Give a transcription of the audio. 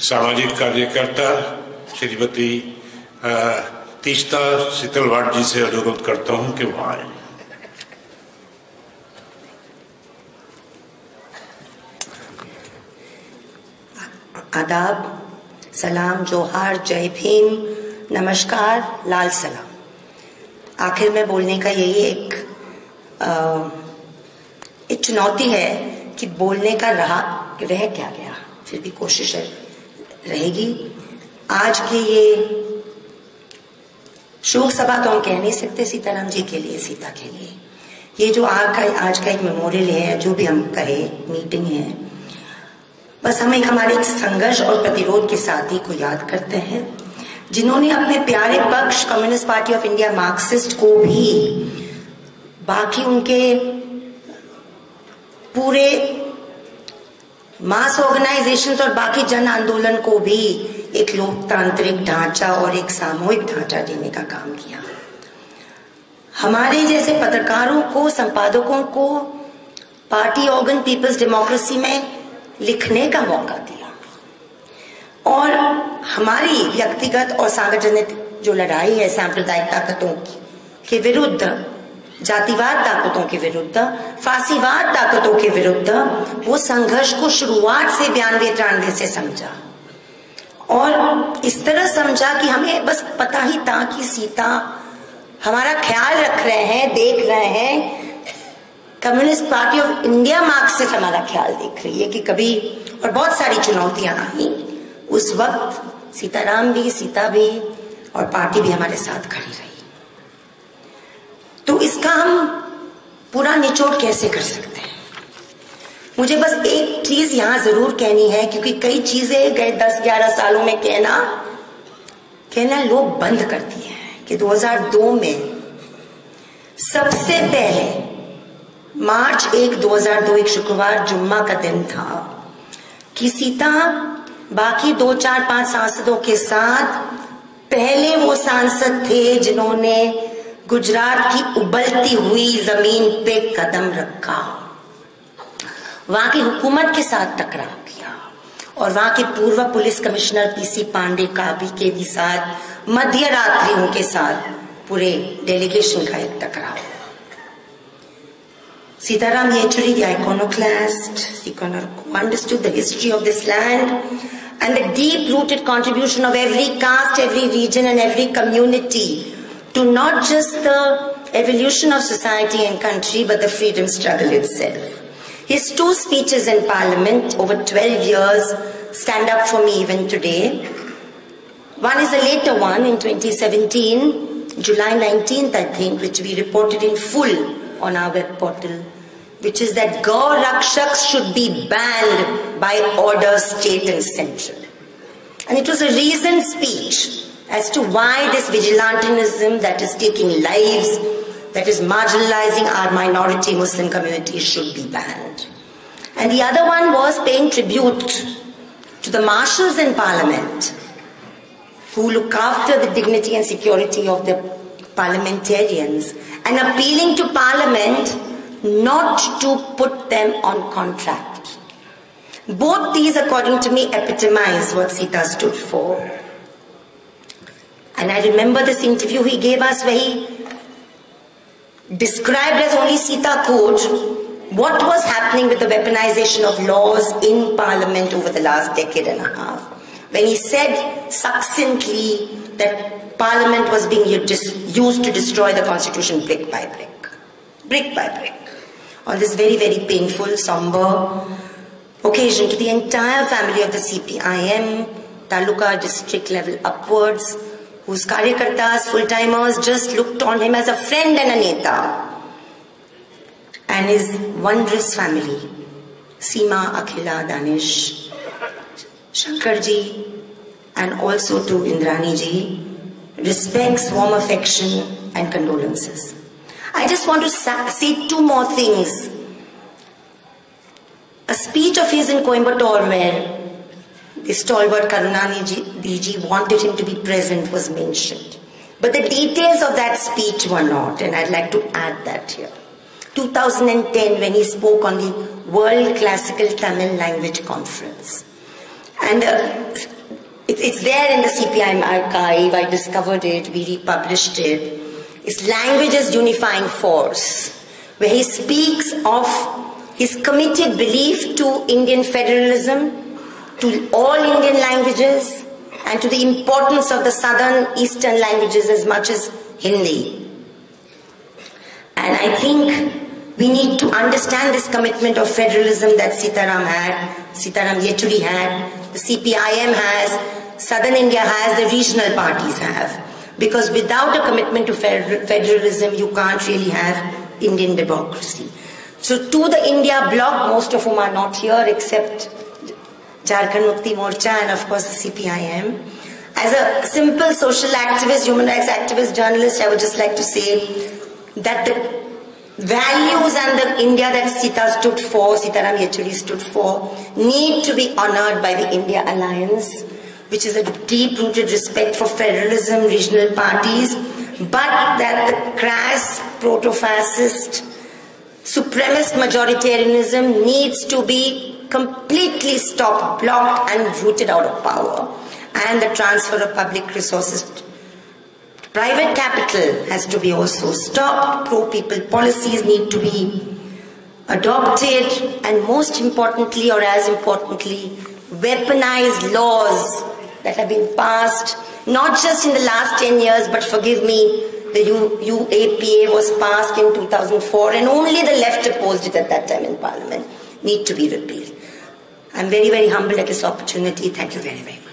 सामाजिक कार्यकर्ता श्रीमती तीस्ता शीतलवाड़ जी से अनुरोध करता हूं कि वो आए। आदाब, सलाम, जोहार, जय भीम, नमस्कार, लाल सलाम। आखिर में बोलने का यही एक चुनौती है कि बोलने का रह क्या गया, फिर भी कोशिश रहेगी। आज के ये शोक सभा तो हम कह नहीं सकते सीताराम जी के लिए, सीता के लिए। ये जो आज का एक मेमोरियल है, जो भी हम कहे मीटिंग है, बस हम हमारे एक संघर्ष और प्रतिरोध के साथी को याद करते हैं जिन्होंने अपने प्यारे पक्ष communist party of India Marxist को भी, बाकी उनके पूरे मास ऑर्गेनाइजेशंस और बाकी जन आंदोलन को भी एक लोकतांत्रिक ढांचा और एक सामूहिक ढांचा देने का काम किया। हमारे जैसे पत्रकारों को, संपादकों को पार्टी ऑर्गन पीपल्स डेमोक्रेसी में लिखने का मौका दिया और हमारी व्यक्तिगत और सार्वजनिक जो लड़ाई है सांप्रदायिक ताकतों के विरुद्ध, जातिवाद ताकतों के विरुद्ध, फांसीवाद ताकतों के विरुद्ध, वो संघर्ष को शुरुआत से 92-93 से समझा और इस तरह समझा कि हमें बस पता ही था कि सीता हमारा ख्याल रख रहे हैं, देख रहे हैं। Communist party of India Marxist हमारा ख्याल देख रही है कि कभी, और बहुत सारी चुनौतियां आई उस वक्त, सीताराम भी, सीता भी और पार्टी भी हमारे साथ खड़ी रही। तो इसका हम पूरा निचोड़ कैसे कर सकते हैं? मुझे बस एक चीज यहां जरूर कहनी है, क्योंकि कई चीजें गए 10-11 सालों में कहना लोग बंद कर दिए हैं कि 2002 में सबसे पहले मार्च 1, 2002 एक शुक्रवार जुम्मा का दिन था कि सीता बाकी 2-4-5 सांसदों के साथ पहले वो सांसद थे जिन्होंने गुजरात की उबलती हुई जमीन पे कदम रखा, वहां की हुकूमत के साथ टकराव किया और वहां के पूर्व पुलिस कमिश्नर पीसी पांडे का भी के साथ मध्य रात्रि उनके साथ पूरे डेलीगेशन का एक टकराव। Sitaram Yechuri, the iconoclast, who understood the history of this land and the deep-rooted contribution of every caste, every region and every community to not just the evolution of society and country but the freedom struggle itself. His 2 speeches in Parliament over 12 years stand up for me even today. One is a later one in 2017, July 19th I think, which we reported in full on our web portal, which is that Gau Rakshaks should be banned by order state and central. And it was a reasoned speech as to why this vigilantism that is taking lives, that is marginalizing our minority Muslim community should be banned. And the other one was paying tribute to the marshals in Parliament who look after the dignity and security of the parliamentarians and appealing to Parliament not to put them on contract. Both these, according to me, epitomize what Sita stood for. And I remember this interview he gave us where he described as only Sita could what was happening with the weaponization of laws in Parliament over the last decade and a half. When he said succinctly that Parliament was being used to destroy the Constitution brick by brick. Brick by brick. On this very, very painful, somber occasion to the entire family of the CPIM, Taluka district level upwards, whose karyakartas, full-timers just looked on him as a friend and a neta. And his wondrous family, Seema, Akhila, Danish, Shankarji, and also to Indrani ji, respects, warm affection and condolences. I just want to say 2 more things. A speech of his in Coimbatore where the stalwart Karunanidhi ji wanted him to be present was mentioned. But the details of that speech were not, and I'd like to add that here. 2010 when he spoke on the World Classical Tamil Language Conference. And it's there in the CPIM archive. I discovered it, we republished it. It's Language as Unifying Force, where he speaks of his committed belief to Indian federalism, to all Indian languages, and to the importance of the southern eastern languages as much as Hindi. And I think we need to understand this commitment of federalism that Sitaram Yechuri had, the CPIM has, Southern India has, the regional parties have. Because without a commitment to federalism, you can't really have Indian democracy. So to the India bloc, most of whom are not here except Jharkhand Mukti Morcha and of course the CPIM. As a simple social activist, human rights activist, journalist, I would just like to say that the values and the India that Sitaram Yechuri stood for, need to be honored by the India Alliance, which is a deep-rooted respect for federalism, regional parties, but that the crass, proto-fascist, supremacist majoritarianism needs to be completely stopped, blocked and rooted out of power. And the transfer of public resources to private capital has to be also stopped. Pro-people policies need to be adopted, and most importantly, or as importantly, weaponized laws that have been passed, not just in the last 10 years, but forgive me, the UAPA was passed in 2004 and only the left opposed it at that time in Parliament, need to be repealed. I'm very, very humbled at this opportunity. Thank you very, very much.